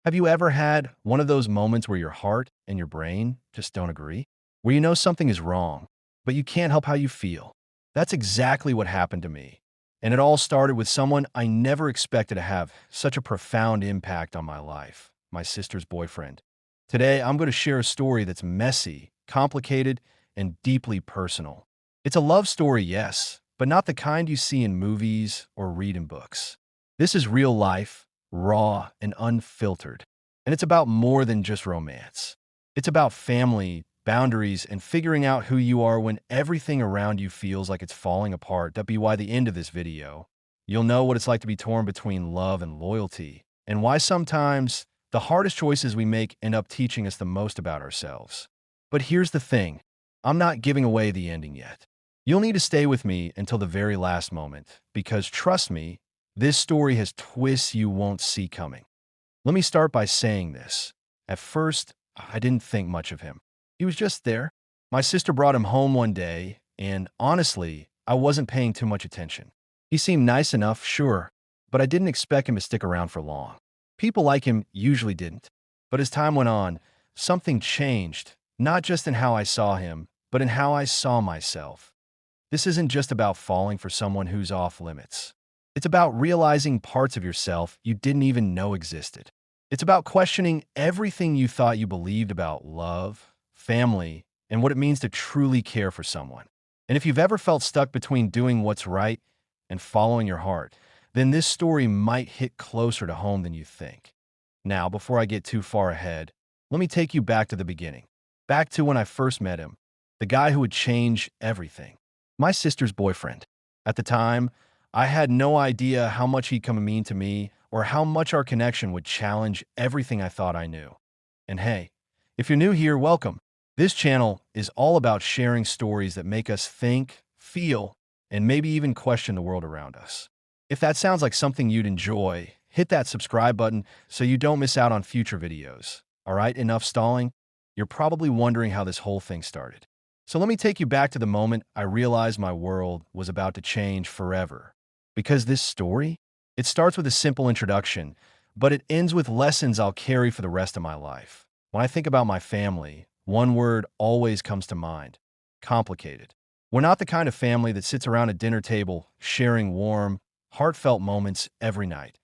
Have you ever had one of those moments where your heart and your brain just don't agree? Where you know something is wrong, but you can't help how you feel? That's exactly what happened to me. And it all started with someone I never expected to have such a profound impact on my life, my sister's boyfriend. Today, I'm going to share a story that's messy, complicated, and deeply personal. It's a love story, yes, but not the kind you see in movies or read in books. This is real life, raw, and unfiltered. And it's about more than just romance. It's about family, boundaries, and figuring out who you are when everything around you feels like it's falling apart. That'll be why the end of this video. You'll know what it's like to be torn between love and loyalty, and why sometimes the hardest choices we make end up teaching us the most about ourselves. But here's the thing, I'm not giving away the ending yet. You'll need to stay with me until the very last moment, because trust me, this story has twists you won't see coming. Let me start by saying this. At first, I didn't think much of him. He was just there. My sister brought him home one day, and honestly, I wasn't paying too much attention. He seemed nice enough, sure, but I didn't expect him to stick around for long. People like him usually didn't. But as time went on, something changed, not just in how I saw him, but in how I saw myself. This isn't just about falling for someone who's off limits. It's about realizing parts of yourself you didn't even know existed. It's about questioning everything you thought you believed about love, family, and what it means to truly care for someone. And if you've ever felt stuck between doing what's right and following your heart, then this story might hit closer to home than you think. Now, before I get too far ahead, let me take you back to the beginning. Back to when I first met him, the guy who would change everything. My sister's boyfriend. At the time, I had no idea how much he'd come to mean to me or how much our connection would challenge everything I thought I knew. And hey, if you're new here, welcome. This channel is all about sharing stories that make us think, feel, and maybe even question the world around us. If that sounds like something you'd enjoy, hit that subscribe button so you don't miss out on future videos. All right, enough stalling? You're probably wondering how this whole thing started. So let me take you back to the moment I realized my world was about to change forever. Because this story, it starts with a simple introduction, but it ends with lessons I'll carry for the rest of my life. When I think about my family, one word always comes to mind: complicated. We're not the kind of family that sits around a dinner table sharing warm, heartfelt moments every night,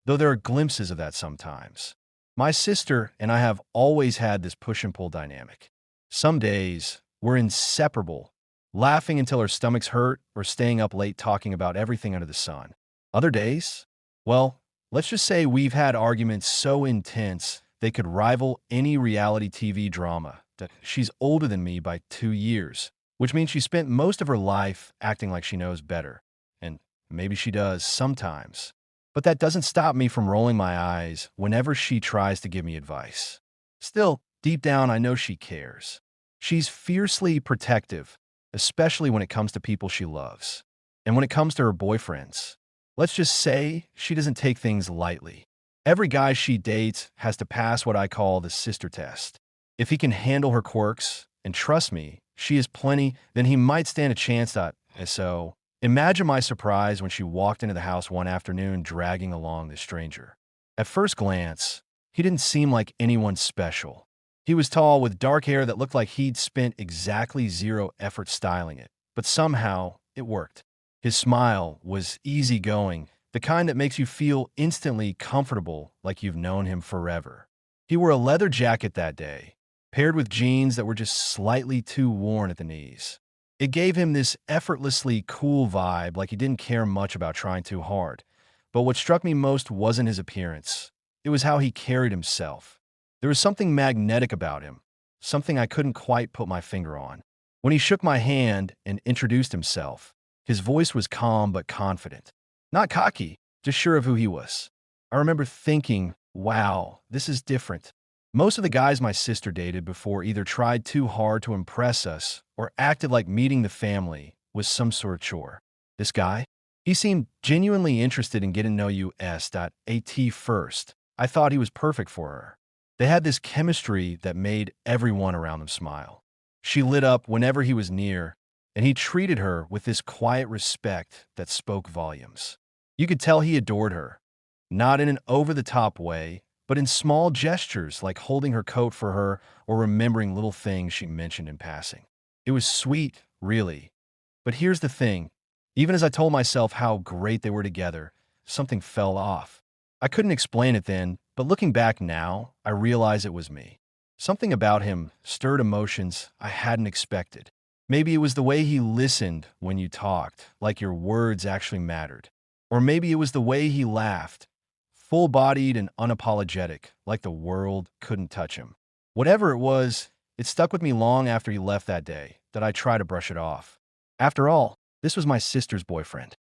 though there are glimpses of that sometimes. My sister and I have always had this push and pull dynamic. Some days, we're inseparable, laughing until our stomachs hurt or staying up late talking about everything under the sun. Other days, well, let's just say we've had arguments so intense they could rival any reality TV drama. She's older than me by 2 years, which means she spent most of her life acting like she knows better. And maybe she does sometimes. But that doesn't stop me from rolling my eyes whenever she tries to give me advice. Still, deep down, I know she cares. She's fiercely protective, especially when it comes to people she loves. And when it comes to her boyfriends, let's just say she doesn't take things lightly. Every guy she dates has to pass what I call the sister test. If he can handle her quirks, and trust me, she is plenty, then he might stand a chance at. So, imagine my surprise when she walked into the house one afternoon dragging along this stranger. At first glance, he didn't seem like anyone special. He was tall with dark hair that looked like he'd spent exactly zero effort styling it, but somehow it worked. His smile was easygoing, the kind that makes you feel instantly comfortable like you've known him forever. He wore a leather jacket that day, paired with jeans that were just slightly too worn at the knees. It gave him this effortlessly cool vibe, like he didn't care much about trying too hard. But what struck me most wasn't his appearance. It was how he carried himself. There was something magnetic about him, something I couldn't quite put my finger on. When he shook my hand and introduced himself, his voice was calm but confident. Not cocky, just sure of who he was. I remember thinking, wow, this is different. Most of the guys my sister dated before either tried too hard to impress us or acted like meeting the family was some sort of chore. This guy? He seemed genuinely interested in getting to know you at first. I thought he was perfect for her. They had this chemistry that made everyone around them smile. She lit up whenever he was near, and he treated her with this quiet respect that spoke volumes. You could tell he adored her, not in an over-the-top way, but in small gestures like holding her coat for her or remembering little things she mentioned in passing. It was sweet, really. But here's the thing. Even as I told myself how great they were together, something fell off. I couldn't explain it then, but looking back now, I realize it was me. Something about him stirred emotions I hadn't expected. Maybe it was the way he listened when you talked, like your words actually mattered. Or maybe it was the way he laughed, full-bodied and unapologetic, like the world couldn't touch him. Whatever it was, it stuck with me long after he left that day, that I try to brush it off. After all, this was my sister's boyfriend.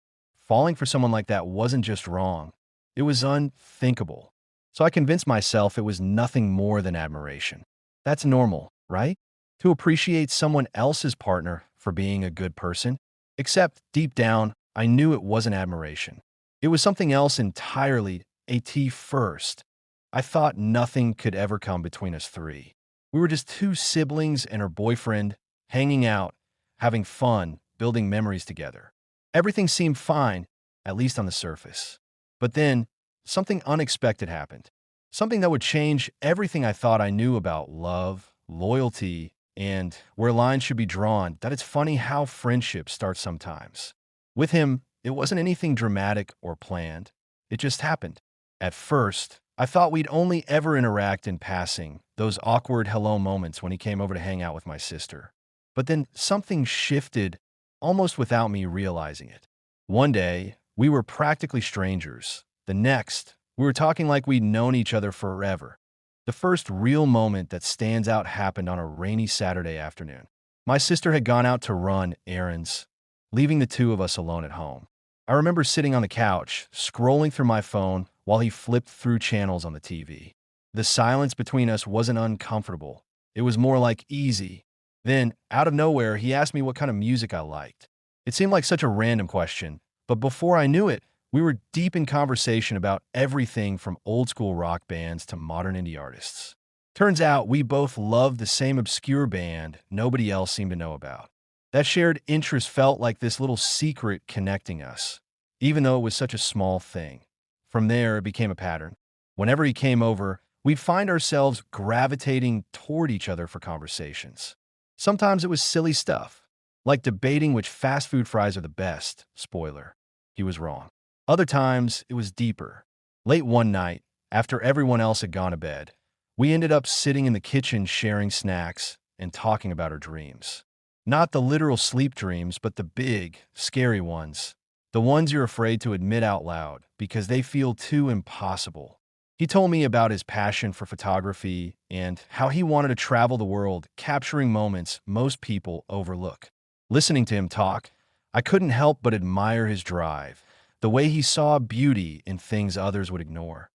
Falling for someone like that wasn't just wrong. It was unthinkable. So I convinced myself it was nothing more than admiration. That's normal, right? To appreciate someone else's partner for being a good person. Except, deep down, I knew it wasn't admiration. It was something else entirely, at first. I thought nothing could ever come between us three. We were just two siblings and her boyfriend, hanging out, having fun, building memories together. Everything seemed fine, at least on the surface. But then, something unexpected happened. Something that would change everything I thought I knew about love, loyalty, and where lines should be drawn. That it's funny how friendships start sometimes. With him, it wasn't anything dramatic or planned. It just happened. At first, I thought we'd only ever interact in passing, those awkward hello moments when he came over to hang out with my sister. But then something shifted almost without me realizing it. One day, we were practically strangers. The next, we were talking like we'd known each other forever. The first real moment that stands out happened on a rainy Saturday afternoon. My sister had gone out to run errands, leaving the two of us alone at home. I remember sitting on the couch, scrolling through my phone while he flipped through channels on the TV. The silence between us wasn't uncomfortable. It was more like easy. Then, out of nowhere, he asked me what kind of music I liked. It seemed like such a random question, but before I knew it, we were deep in conversation about everything from old-school rock bands to modern indie artists. Turns out we both loved the same obscure band nobody else seemed to know about. That shared interest felt like this little secret connecting us, even though it was such a small thing. From there, it became a pattern. Whenever he came over, we'd find ourselves gravitating toward each other for conversations. Sometimes it was silly stuff, like debating which fast food fries are the best. Spoiler, he was wrong. Other times, it was deeper. Late one night, after everyone else had gone to bed, we ended up sitting in the kitchen sharing snacks and talking about our dreams. Not the literal sleep dreams, but the big, scary ones. The ones you're afraid to admit out loud because they feel too impossible. He told me about his passion for photography and how he wanted to travel the world capturing moments most people overlook. Listening to him talk, I couldn't help but admire his drive, the way he saw beauty in things others would ignore.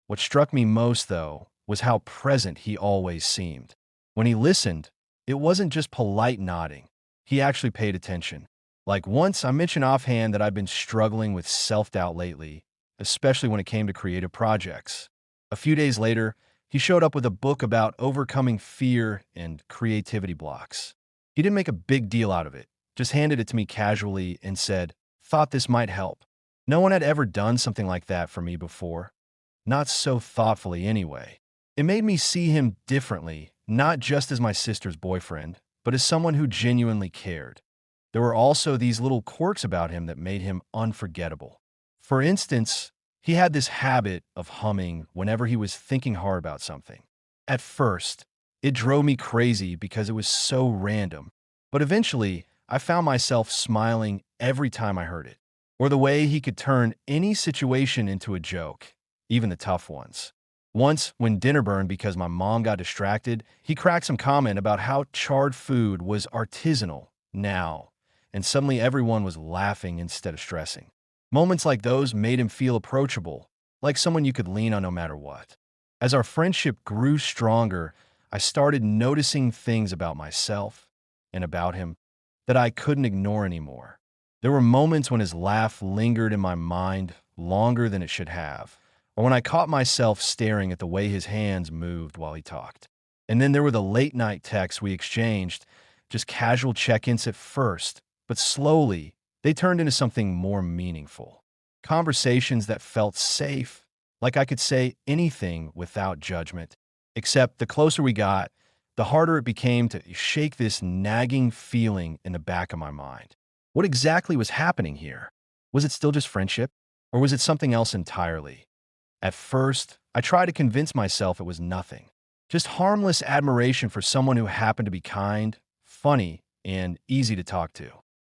What struck me most, though, was how present he always seemed. When he listened, it wasn't just polite nodding. He actually paid attention. Like once I mentioned offhand that I'd been struggling with self-doubt lately, especially when it came to creative projects. A few days later, he showed up with a book about overcoming fear and creativity blocks. He didn't make a big deal out of it, just handed it to me casually and said, "Thought this might help." No one had ever done something like that for me before. Not so thoughtfully anyway. It made me see him differently, not just as my sister's boyfriend, but as someone who genuinely cared. There were also these little quirks about him that made him unforgettable. For instance, he had this habit of humming whenever he was thinking hard about something. At first, it drove me crazy because it was so random, but eventually, I found myself smiling every time I heard it. Or the way he could turn any situation into a joke, even the tough ones. Once, when dinner burned because my mom got distracted, he cracked some comment about how charred food was artisanal now, and suddenly everyone was laughing instead of stressing. Moments like those made him feel approachable, like someone you could lean on no matter what. As our friendship grew stronger, I started noticing things about myself and about him that I couldn't ignore anymore. There were moments when his laugh lingered in my mind longer than it should have, or when I caught myself staring at the way his hands moved while he talked. And then there were the late-night texts we exchanged, just casual check-ins at first, but slowly, they turned into something more meaningful. Conversations that felt safe, like I could say anything without judgment. Except the closer we got, the harder it became to shake this nagging feeling in the back of my mind. What exactly was happening here? Was it still just friendship? Or was it something else entirely? At first, I tried to convince myself it was nothing. Just harmless admiration for someone who happened to be kind, funny, and easy to talk to.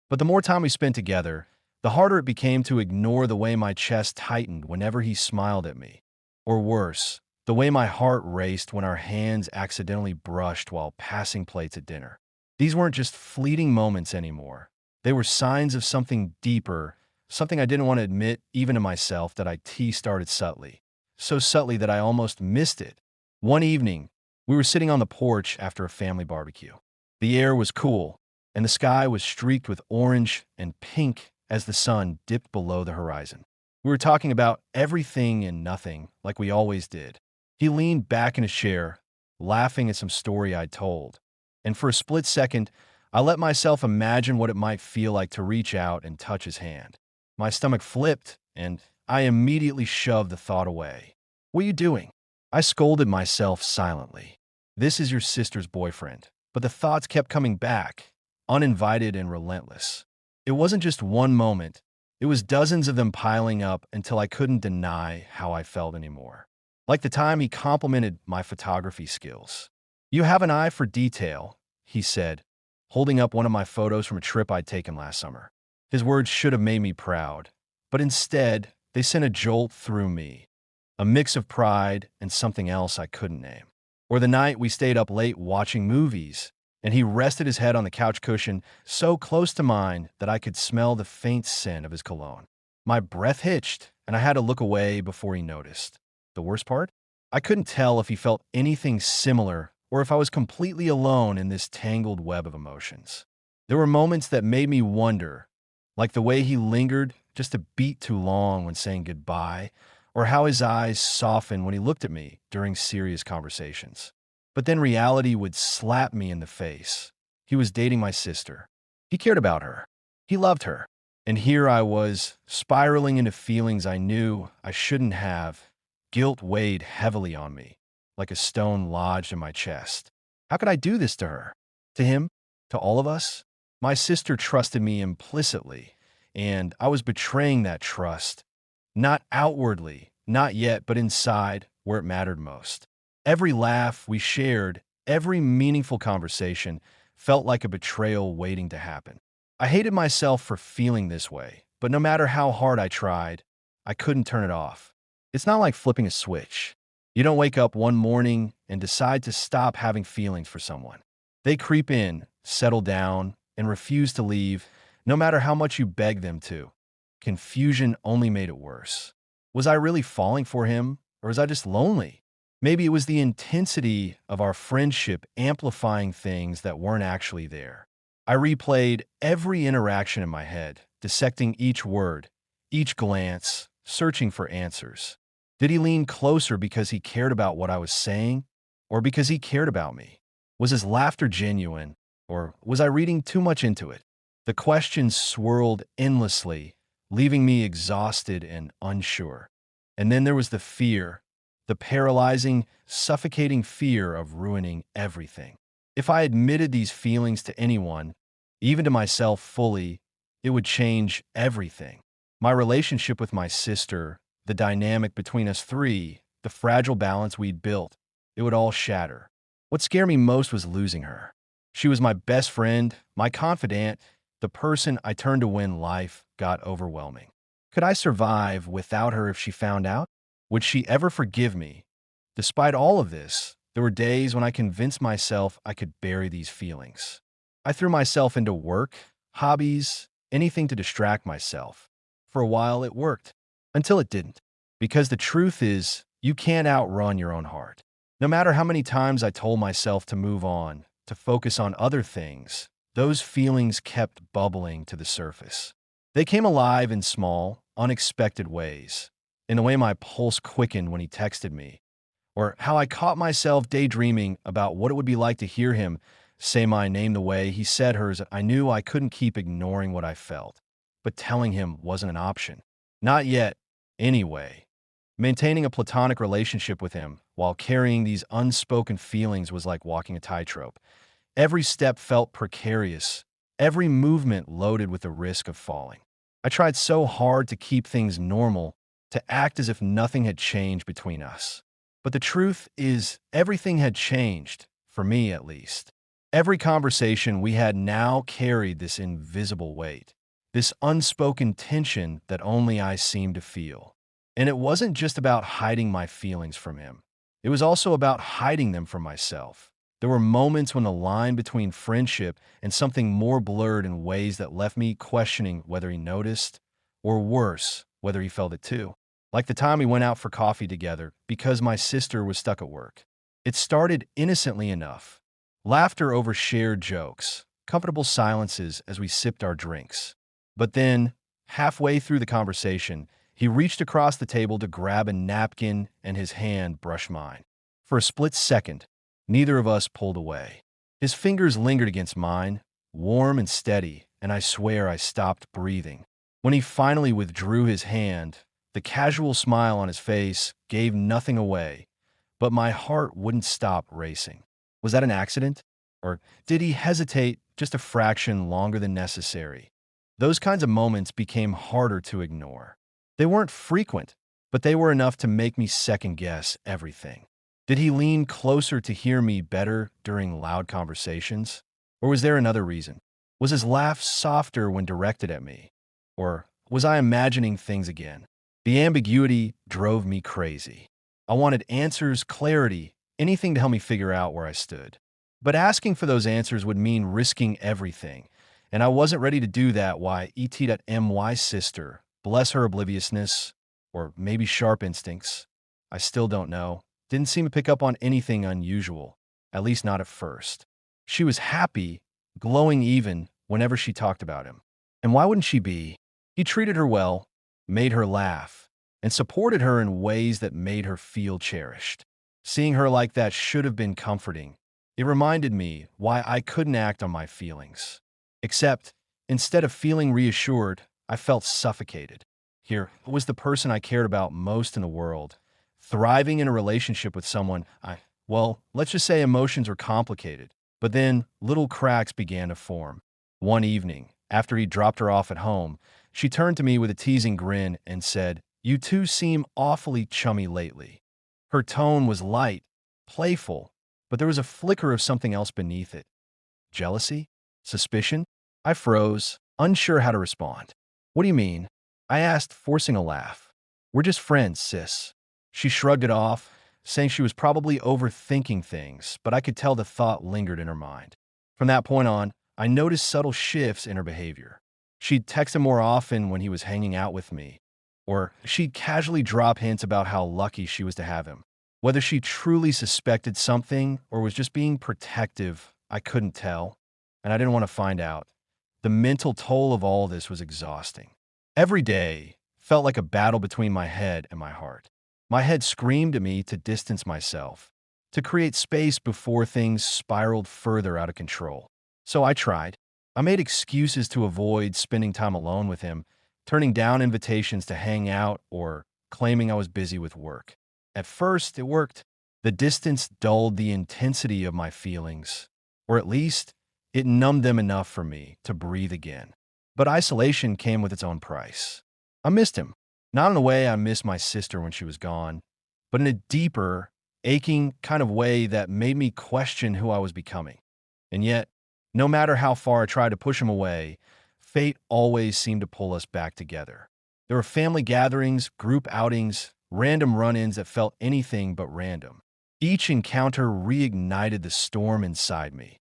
But the more time we spent together, the harder it became to ignore the way my chest tightened whenever he smiled at me. Or worse, the way my heart raced when our hands accidentally brushed while passing plates at dinner. These weren't just fleeting moments anymore. They were signs of something deeper, something I didn't want to admit even to myself that I started subtly. So subtly that I almost missed it. One evening, we were sitting on the porch after a family barbecue. The air was cool, and the sky was streaked with orange and pink as the sun dipped below the horizon. We were talking about everything and nothing, like we always did. He leaned back in his chair, laughing at some story I'd told. And for a split second, I let myself imagine what it might feel like to reach out and touch his hand. My stomach flipped, and I immediately shoved the thought away. "What are you doing?" I scolded myself silently. "This is your sister's boyfriend." But the thoughts kept coming back, uninvited and relentless. It wasn't just one moment. It was dozens of them piling up until I couldn't deny how I felt anymore. Like the time he complimented my photography skills. "You have an eye for detail," he said, holding up one of my photos from a trip I'd taken last summer. His words should have made me proud, but instead, they sent a jolt through me, a mix of pride and something else I couldn't name. Or the night we stayed up late watching movies, and he rested his head on the couch cushion so close to mine that I could smell the faint scent of his cologne. My breath hitched, and I had to look away before he noticed. The worst part? I couldn't tell if he felt anything similar or if I was completely alone in this tangled web of emotions. There were moments that made me wonder, like the way he lingered just a beat too long when saying goodbye, or how his eyes softened when he looked at me during serious conversations. But then reality would slap me in the face. He was dating my sister. He cared about her. He loved her. And here I was, spiraling into feelings I knew I shouldn't have. Guilt weighed heavily on me, like a stone lodged in my chest. How could I do this to her? To him? To all of us? My sister trusted me implicitly, and I was betraying that trust. Not outwardly, not yet, but inside, where it mattered most. Every laugh we shared, every meaningful conversation, felt like a betrayal waiting to happen. I hated myself for feeling this way, but no matter how hard I tried, I couldn't turn it off. It's not like flipping a switch. You don't wake up one morning and decide to stop having feelings for someone. They creep in, settle down, and refuse to leave, no matter how much you beg them to. Confusion only made it worse. Was I really falling for him, or was I just lonely? Maybe it was the intensity of our friendship amplifying things that weren't actually there. I replayed every interaction in my head, dissecting each word, each glance, searching for answers. Did he lean closer because he cared about what I was saying, or because he cared about me? Was his laughter genuine, or was I reading too much into it? The questions swirled endlessly, leaving me exhausted and unsure. And then there was the fear, the paralyzing, suffocating fear of ruining everything. If I admitted these feelings to anyone, even to myself fully, it would change everything. My relationship with my sister, the dynamic between us three, the fragile balance we'd built, it would all shatter. What scared me most was losing her. She was my best friend, my confidant, the person I turned to when life got overwhelming. Could I survive without her if she found out? Would she ever forgive me? Despite all of this, there were days when I convinced myself I could bury these feelings. I threw myself into work, hobbies, anything to distract myself. For a while, it worked. Until it didn't. Because the truth is, you can't outrun your own heart. No matter how many times I told myself to move on, to focus on other things, those feelings kept bubbling to the surface. They came alive in small, unexpected ways. In the way my pulse quickened when he texted me, or how I caught myself daydreaming about what it would be like to hear him say my name the way he said hers. I knew I couldn't keep ignoring what I felt, but telling him wasn't an option. Not yet, anyway. Maintaining a platonic relationship with him while carrying these unspoken feelings was like walking a tightrope. Every step felt precarious, every movement loaded with the risk of falling. I tried so hard to keep things normal, to act as if nothing had changed between us. But the truth is, everything had changed, for me at least. Every conversation we had now carried this invisible weight, this unspoken tension that only I seemed to feel. And it wasn't just about hiding my feelings from him. It was also about hiding them from myself. There were moments when the line between friendship and something more blurred in ways that left me questioning whether he noticed, or worse, whether he felt it too. Like the time we went out for coffee together because my sister was stuck at work. It started innocently enough. Laughter over shared jokes, comfortable silences as we sipped our drinks. But then, halfway through the conversation, he reached across the table to grab a napkin and his hand brushed mine. For a split second, neither of us pulled away. His fingers lingered against mine, warm and steady, and I swear I stopped breathing. When he finally withdrew his hand, the casual smile on his face gave nothing away, but my heart wouldn't stop racing. Was that an accident? Or did he hesitate just a fraction longer than necessary? Those kinds of moments became harder to ignore. They weren't frequent, but they were enough to make me second-guess everything. Did he lean closer to hear me better during loud conversations? Or was there another reason? Was his laugh softer when directed at me? Or was I imagining things again? The ambiguity drove me crazy. I wanted answers, clarity, anything to help me figure out where I stood. But asking for those answers would mean risking everything, and I wasn't ready to do that. Why ET.MY sister, bless her obliviousness, or maybe sharp instincts, I still don't know, didn't seem to pick up on anything unusual, at least not at first. She was happy, glowing even whenever she talked about him. And why wouldn't she be? He treated her well, made her laugh, and supported her in ways that made her feel cherished. Seeing her like that should have been comforting. It reminded me why I couldn't act on my feelings. Except, instead of feeling reassured, I felt suffocated. Here was the person I cared about most in the world, thriving in a relationship with someone well, let's just say emotions were complicated. But then little cracks began to form. One evening, after he dropped her off at home, she turned to me with a teasing grin and said, "You two seem awfully chummy lately." Her tone was light, playful, but there was a flicker of something else beneath it. Jealousy? Suspicion? I froze, unsure how to respond. "What do you mean?" I asked, forcing a laugh. "We're just friends, sis." She shrugged it off, saying she was probably overthinking things, but I could tell the thought lingered in her mind. From that point on, I noticed subtle shifts in her behavior. She'd text him more often when he was hanging out with me, or she'd casually drop hints about how lucky she was to have him. Whether she truly suspected something or was just being protective, I couldn't tell, and I didn't want to find out. The mental toll of all this was exhausting. Every day felt like a battle between my head and my heart. My head screamed at me to distance myself, to create space before things spiraled further out of control. So I tried. I made excuses to avoid spending time alone with him, turning down invitations to hang out or claiming I was busy with work. At first, it worked. The distance dulled the intensity of my feelings, or at least, it numbed them enough for me to breathe again. But isolation came with its own price. I missed him. Not in a way I missed my sister when she was gone, but in a deeper, aching kind of way that made me question who I was becoming. And yet, no matter how far I tried to push him away, fate always seemed to pull us back together. There were family gatherings, group outings, random run-ins that felt anything but random. Each encounter reignited the storm inside me,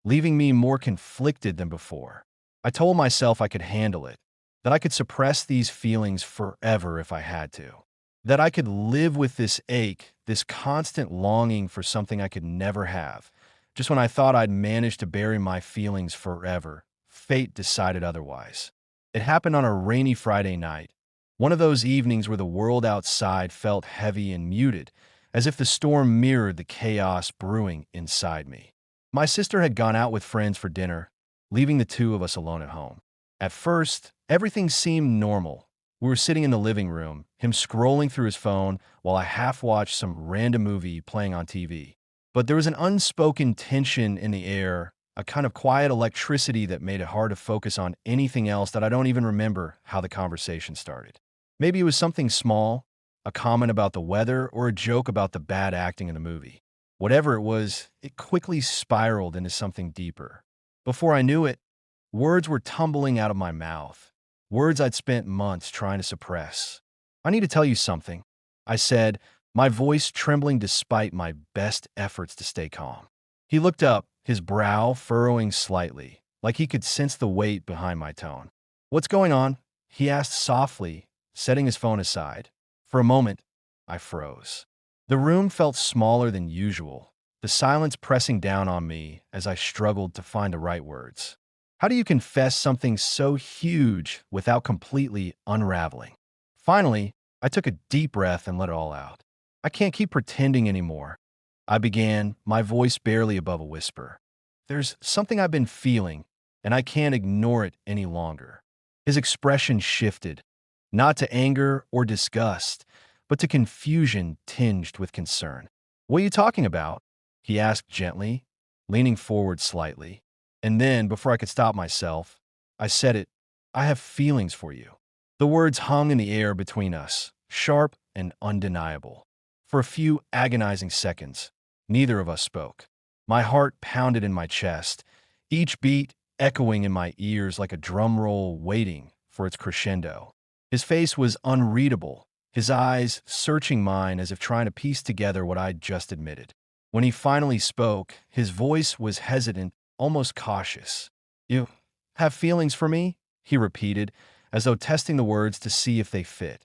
leaving me more conflicted than before. I told myself I could handle it, that I could suppress these feelings forever if I had to, that I could live with this ache, this constant longing for something I could never have. Just when I thought I'd managed to bury my feelings forever, fate decided otherwise. It happened on a rainy Friday night, one of those evenings where the world outside felt heavy and muted, as if the storm mirrored the chaos brewing inside me. My sister had gone out with friends for dinner, leaving the two of us alone at home. At first, everything seemed normal. We were sitting in the living room, him scrolling through his phone while I half-watched some random movie playing on TV. But there was an unspoken tension in the air, a kind of quiet electricity that made it hard to focus on anything else that I don't even remember how the conversation started. Maybe it was something small, a comment about the weather, or a joke about the bad acting in the movie. Whatever it was, it quickly spiraled into something deeper. Before I knew it, words were tumbling out of my mouth, words I'd spent months trying to suppress. "I need to tell you something," I said, my voice trembling despite my best efforts to stay calm. He looked up, his brow furrowing slightly, like he could sense the weight behind my tone. "What's going on?" he asked softly, setting his phone aside. For a moment, I froze. The room felt smaller than usual, the silence pressing down on me as I struggled to find the right words. How do you confess something so huge without completely unraveling? Finally, I took a deep breath and let it all out. "I can't keep pretending anymore," I began, my voice barely above a whisper. "There's something I've been feeling, and I can't ignore it any longer." His expression shifted, not to anger or disgust, but to confusion tinged with concern. "What are you talking about?" he asked gently, leaning forward slightly. And then, before I could stop myself, I said it, "I have feelings for you." The words hung in the air between us, sharp and undeniable. For a few agonizing seconds, neither of us spoke. My heart pounded in my chest, each beat echoing in my ears like a drum roll waiting for its crescendo. His face was unreadable, his eyes searching mine as if trying to piece together what I'd just admitted. When he finally spoke, his voice was hesitant, almost cautious. "You have feelings for me?" he repeated, as though testing the words to see if they fit.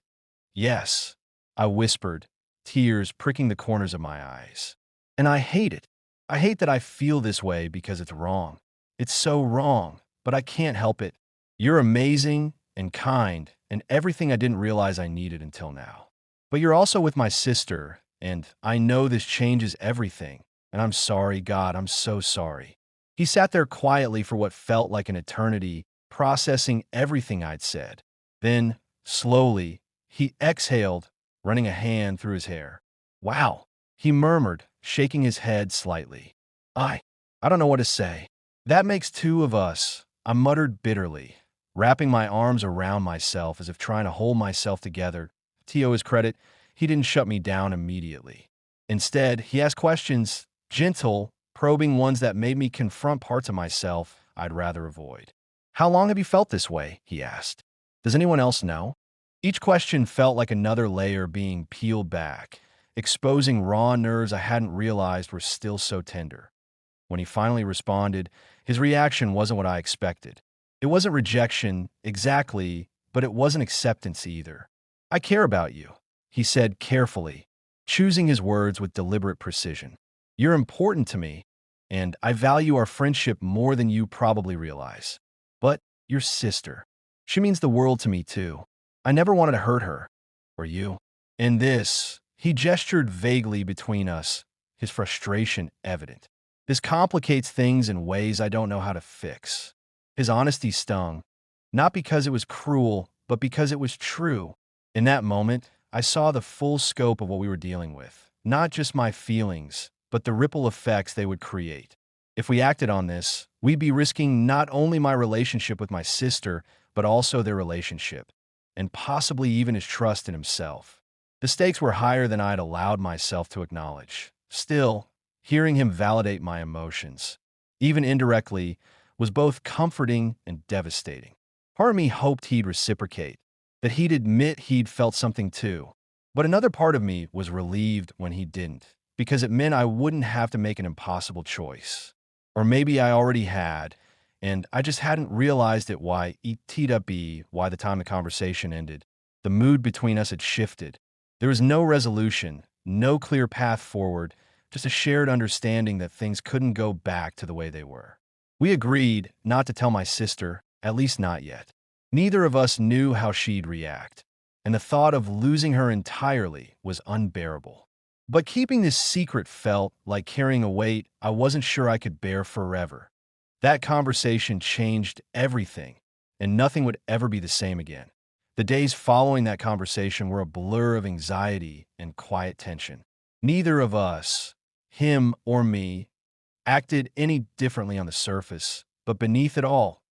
"Yes," I whispered, tears pricking the corners of my eyes. "And I hate it. I hate that I feel this way because it's wrong. It's so wrong, but I can't help it. You're amazing and kind and everything I didn't realize I needed until now. But you're also with my sister, and I know this changes everything. And I'm sorry, God, I'm so sorry." He sat there quietly for what felt like an eternity, processing everything I'd said. Then, slowly, he exhaled, running a hand through his hair. "Wow," he murmured, shaking his head slightly. I don't know what to say. "That makes two of us," I muttered bitterly, wrapping my arms around myself as if trying to hold myself together. To his credit, he didn't shut me down immediately. Instead, he asked questions, gentle, probing ones that made me confront parts of myself I'd rather avoid. "How long have you felt this way?" he asked. "Does anyone else know?" Each question felt like another layer being peeled back, exposing raw nerves I hadn't realized were still so tender. When he finally responded, his reaction wasn't what I expected. It wasn't rejection, exactly, but it wasn't acceptance either. "I care about you," he said carefully, choosing his words with deliberate precision. "You're important to me, and I value our friendship more than you probably realize. But your sister, she means the world to me too. I never wanted to hurt her, or you." In this, he gestured vaguely between us, his frustration evident. "This complicates things in ways I don't know how to fix." His honesty stung, not because it was cruel, but because it was true. In that moment, I saw the full scope of what we were dealing with. Not just my feelings, but the ripple effects they would create. If we acted on this, we'd be risking not only my relationship with my sister, but also their relationship, and possibly even his trust in himself. The stakes were higher than I'd allowed myself to acknowledge. Still, hearing him validate my emotions, even indirectly, was both comforting and devastating. Part of me hoped he'd reciprocate, that he'd admit he'd felt something too. But another part of me was relieved when he didn't, because it meant I wouldn't have to make an impossible choice. Or maybe I already had, and I just hadn't realized it why it teed up why the time the conversation ended. The mood between us had shifted. There was no resolution, no clear path forward, just a shared understanding that things couldn't go back to the way they were. We agreed not to tell my sister, at least not yet. Neither of us knew how she'd react, and the thought of losing her entirely was unbearable. But keeping this secret felt like carrying a weight I wasn't sure I could bear forever. That conversation changed everything, and nothing would ever be the same again. The days following that conversation were a blur of anxiety and quiet tension. Neither of us, him or me, acted any differently on the surface, but beneath it all,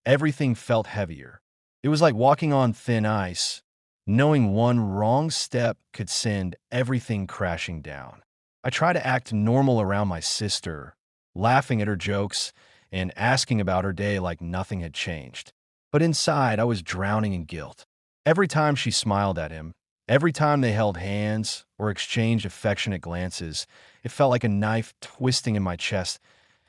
everything felt heavier. It was like walking on thin ice, knowing one wrong step could send everything crashing down. I tried to act normal around my sister, laughing at her jokes and asking about her day like nothing had changed. But inside, I was drowning in guilt. Every time she smiled at him, every time they held hands or exchanged affectionate glances, it felt like a knife twisting in my chest.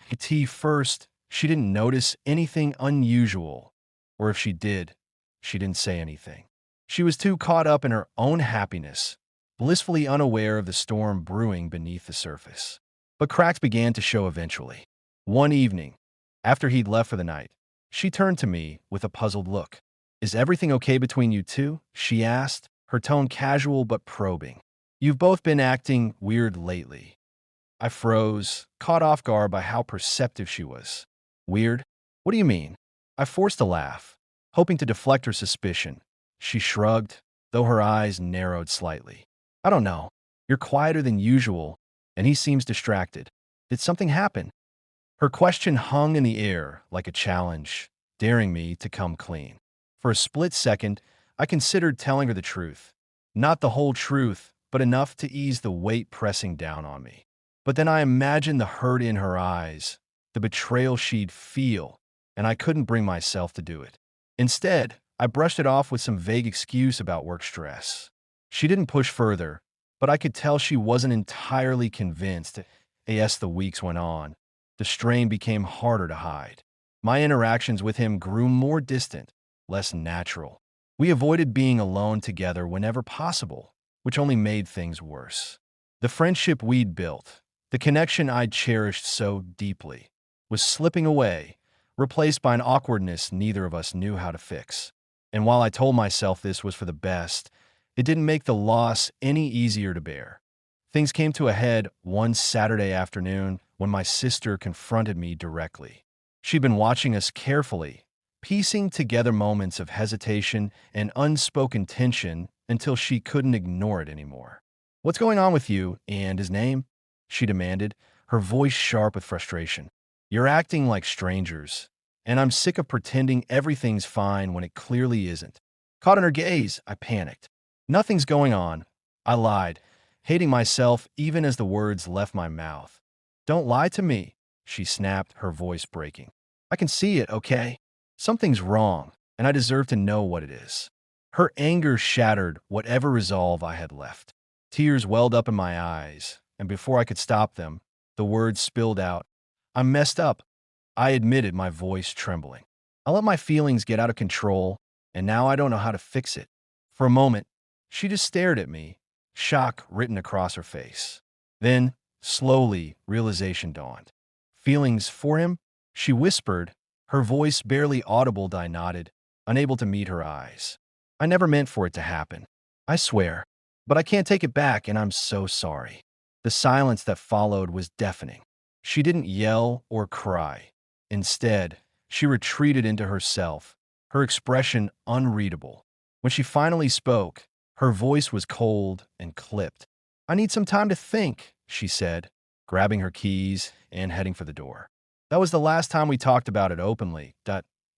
At first, she didn't notice anything unusual, or if she did, she didn't say anything. She was too caught up in her own happiness, blissfully unaware of the storm brewing beneath the surface. But cracks began to show eventually. One evening, after he'd left for the night, she turned to me with a puzzled look. "Is everything okay between you two?" she asked, her tone casual but probing. "You've both been acting weird lately." I froze, caught off guard by how perceptive she was. "Weird? What do you mean?" I forced a laugh, hoping to deflect her suspicion. She shrugged, though her eyes narrowed slightly. "I don't know. You're quieter than usual, and he seems distracted. Did something happen?" Her question hung in the air like a challenge, daring me to come clean. For a split second, I considered telling her the truth. Not the whole truth, but enough to ease the weight pressing down on me. But then I imagined the hurt in her eyes, the betrayal she'd feel, and I couldn't bring myself to do it. Instead, I brushed it off with some vague excuse about work stress. She didn't push further, but I could tell she wasn't entirely convinced. As the weeks went on, the strain became harder to hide. My interactions with him grew more distant, less natural. We avoided being alone together whenever possible, which only made things worse. The friendship we'd built, the connection I'd cherished so deeply, was slipping away, replaced by an awkwardness neither of us knew how to fix. And while I told myself this was for the best, it didn't make the loss any easier to bear. Things came to a head one Saturday afternoon when my sister confronted me directly. She'd been watching us carefully, piecing together moments of hesitation and unspoken tension until she couldn't ignore it anymore. "What's going on with you and his name?" she demanded, her voice sharp with frustration. "You're acting like strangers, and I'm sick of pretending everything's fine when it clearly isn't." Caught in her gaze, I panicked. "Nothing's going on," I lied, hating myself even as the words left my mouth. "Don't lie to me," she snapped, her voice breaking. "I can see it, okay? Something's wrong, and I deserve to know what it is." Her anger shattered whatever resolve I had left. Tears welled up in my eyes, and before I could stop them, the words spilled out. "I'm messed up," I admitted, my voice trembling. "I let my feelings get out of control, and now I don't know how to fix it." For a moment, she just stared at me, shock written across her face. Then, slowly, realization dawned. "Feelings for him?" she whispered, her voice barely audible. I nodded, unable to meet her eyes. "I never meant for it to happen. I swear. But I can't take it back, and I'm so sorry." The silence that followed was deafening. She didn't yell or cry. Instead, she retreated into herself, her expression unreadable. When she finally spoke, her voice was cold and clipped. "I need some time to think," she said, grabbing her keys and heading for the door. That was the last time we talked about it openly.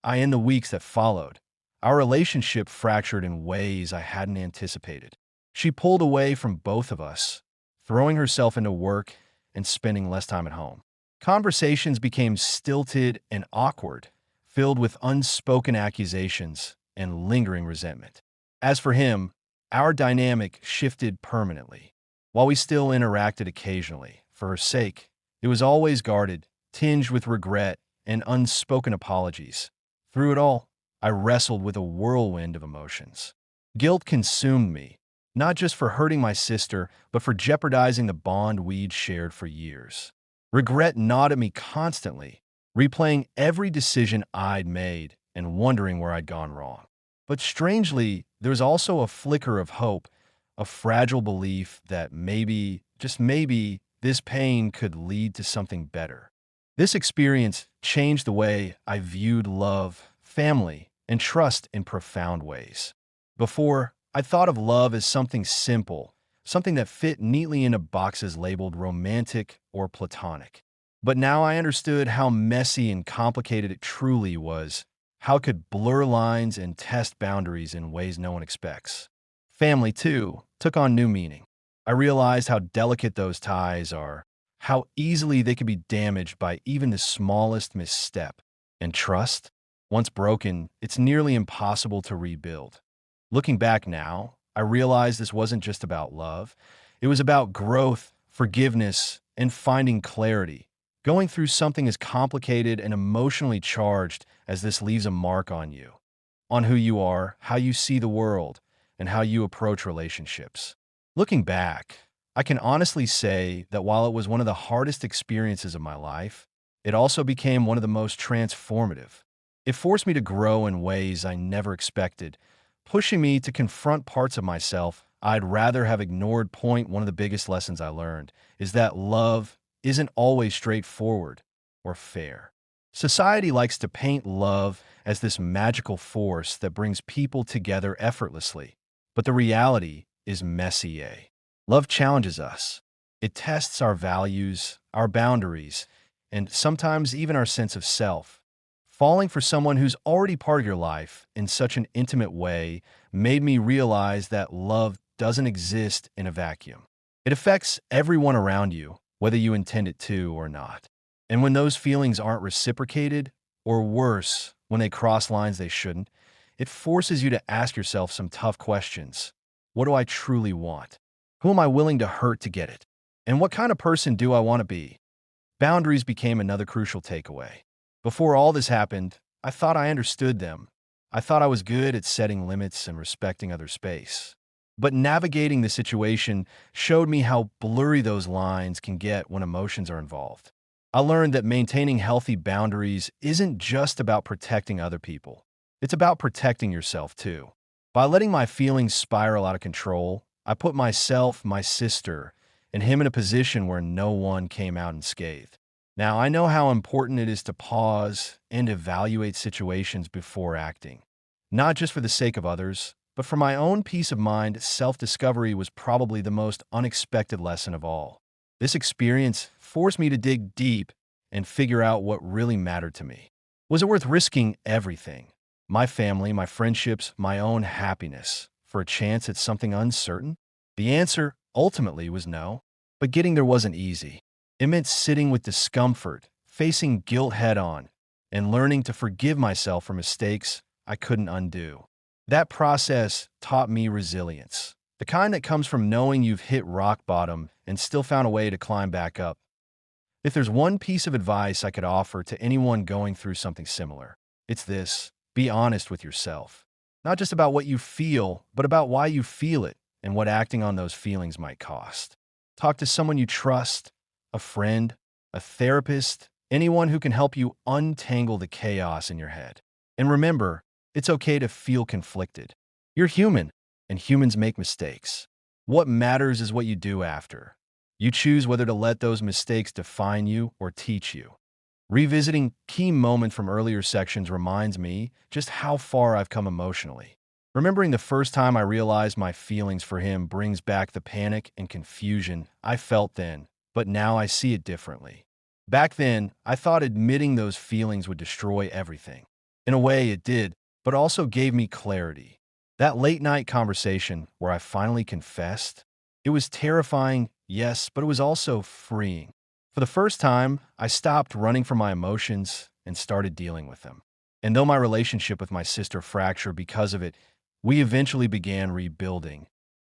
In the weeks that followed, our relationship fractured in ways I hadn't anticipated. She pulled away from both of us, throwing herself into work and spending less time at home. Conversations became stilted and awkward, filled with unspoken accusations and lingering resentment. As for him, our dynamic shifted permanently. While we still interacted occasionally, for her sake, it was always guarded, tinged with regret and unspoken apologies. Through it all, I wrestled with a whirlwind of emotions. Guilt consumed me, not just for hurting my sister, but for jeopardizing the bond we'd shared for years. Regret gnawed at me constantly, replaying every decision I'd made and wondering where I'd gone wrong. But strangely, there was also a flicker of hope, a fragile belief that maybe, just maybe, this pain could lead to something better. This experience changed the way I viewed love, family, and trust in profound ways. Before, I thought of love as something simple, something that fit neatly into boxes labeled romantic or platonic. But now I understood how messy and complicated it truly was, how it could blur lines and test boundaries in ways no one expects. Family, too, took on new meaning. I realized how delicate those ties are, how easily they could be damaged by even the smallest misstep. And trust? Once broken, it's nearly impossible to rebuild. Looking back now, I realize this wasn't just about love. It was about growth, forgiveness, and finding clarity. Going through something as complicated and emotionally charged as this leaves a mark on who you are, how you see the world, and how you approach relationships. Looking back, I can honestly say that while it was one of the hardest experiences of my life, it also became one of the most transformative. It forced me to grow in ways I never expected, pushing me to confront parts of myself I'd rather have ignored. One of the biggest lessons I learned is that love isn't always straightforward or fair. Society likes to paint love as this magical force that brings people together effortlessly, but the reality is messy. Love challenges us. It tests our values, our boundaries, and sometimes even our sense of self. Falling for someone who's already part of your life in such an intimate way made me realize that love doesn't exist in a vacuum. It affects everyone around you, whether you intend it to or not. And when those feelings aren't reciprocated, or worse, when they cross lines they shouldn't, it forces you to ask yourself some tough questions. What do I truly want? Who am I willing to hurt to get it? And what kind of person do I want to be? Boundaries became another crucial takeaway. Before all this happened, I thought I understood them. I thought I was good at setting limits and respecting other space. But navigating the situation showed me how blurry those lines can get when emotions are involved. I learned that maintaining healthy boundaries isn't just about protecting other people. It's about protecting yourself too. By letting my feelings spiral out of control, I put myself, my sister, and him in a position where no one came out unscathed. Now, I know how important it is to pause and evaluate situations before acting. Not just for the sake of others, but for my own peace of mind. Self-discovery was probably the most unexpected lesson of all. This experience forced me to dig deep and figure out what really mattered to me. Was it worth risking everything? My family, my friendships, my own happiness, for a chance at something uncertain? The answer ultimately was no. But getting there wasn't easy. It meant sitting with discomfort, facing guilt head on, and learning to forgive myself for mistakes I couldn't undo. That process taught me resilience, the kind that comes from knowing you've hit rock bottom and still found a way to climb back up. If there's one piece of advice I could offer to anyone going through something similar, it's this: be honest with yourself. Not just about what you feel, but about why you feel it and what acting on those feelings might cost. Talk to someone you trust, a friend, a therapist, anyone who can help you untangle the chaos in your head. And remember, it's okay to feel conflicted. You're human, and humans make mistakes. What matters is what you do after. You choose whether to let those mistakes define you or teach you. Revisiting key moment from earlier sections reminds me just how far I've come emotionally. Remembering the first time I realized my feelings for him brings back the panic and confusion I felt then, but now I see it differently. Back then, I thought admitting those feelings would destroy everything. In a way, it did, but also gave me clarity. That late night conversation where I finally confessed, it was terrifying, yes, but it was also freeing. For the first time, I stopped running from my emotions and started dealing with them. And though my relationship with my sister fractured because of it, we eventually began rebuilding.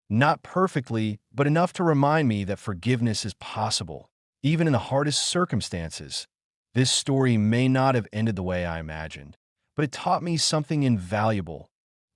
Not perfectly, but enough to remind me that forgiveness is possible, even in the hardest circumstances. This story may not have ended the way I imagined, but it taught me something invaluable.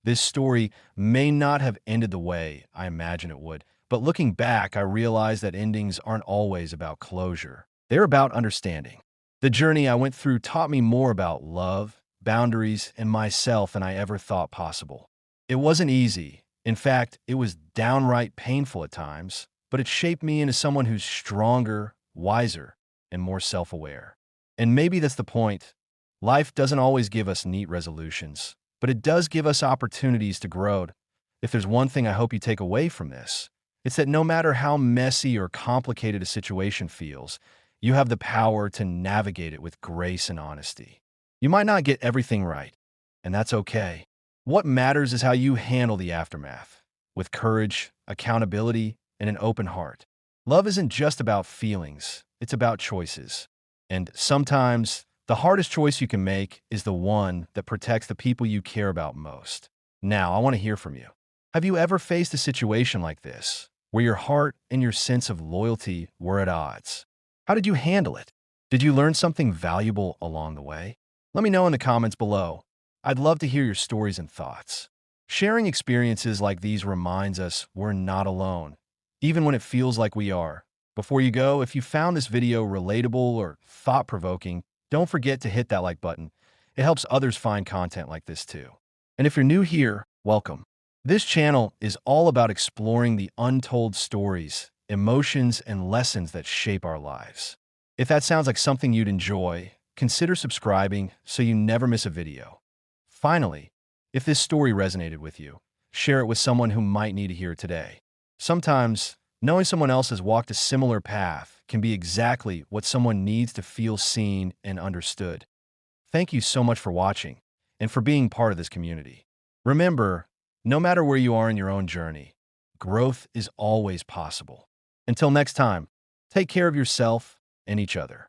This story may not have ended the way I imagined it would, but looking back, I realized that endings aren't always about closure. They're about understanding. The journey I went through taught me more about love, boundaries, and myself than I ever thought possible. It wasn't easy. In fact, it was downright painful at times, but it shaped me into someone who's stronger, wiser, and more self-aware. And maybe that's the point. Life doesn't always give us neat resolutions, but it does give us opportunities to grow, If there's one thing I hope you take away from this, it's that no matter how messy or complicated a situation feels, you have the power to navigate it with grace and honesty. You might not get everything right, and that's okay. What matters is how you handle the aftermath, with courage, accountability, and an open heart. Love isn't just about feelings, it's about choices. And sometimes, the hardest choice you can make is the one that protects the people you care about most. Now, I want to hear from you. Have you ever faced a situation like this, where your heart and your sense of loyalty were at odds? How did you handle it? Did you learn something valuable along the way? Let me know in the comments below. I'd love to hear your stories and thoughts. Sharing experiences like these reminds us we're not alone, even when it feels like we are. Before you go, if you found this video relatable or thought-provoking, don't forget to hit that like button. It helps others find content like this too. And if you're new here, welcome. This channel is all about exploring the untold stories, emotions, and lessons that shape our lives. If that sounds like something you'd enjoy, consider subscribing so you never miss a video. Finally, if this story resonated with you, share it with someone who might need to hear it today. Sometimes, knowing someone else has walked a similar path can be exactly what someone needs to feel seen and understood. Thank you so much for watching and for being part of this community. Remember, no matter where you are in your own journey, growth is always possible. Until next time, take care of yourself and each other.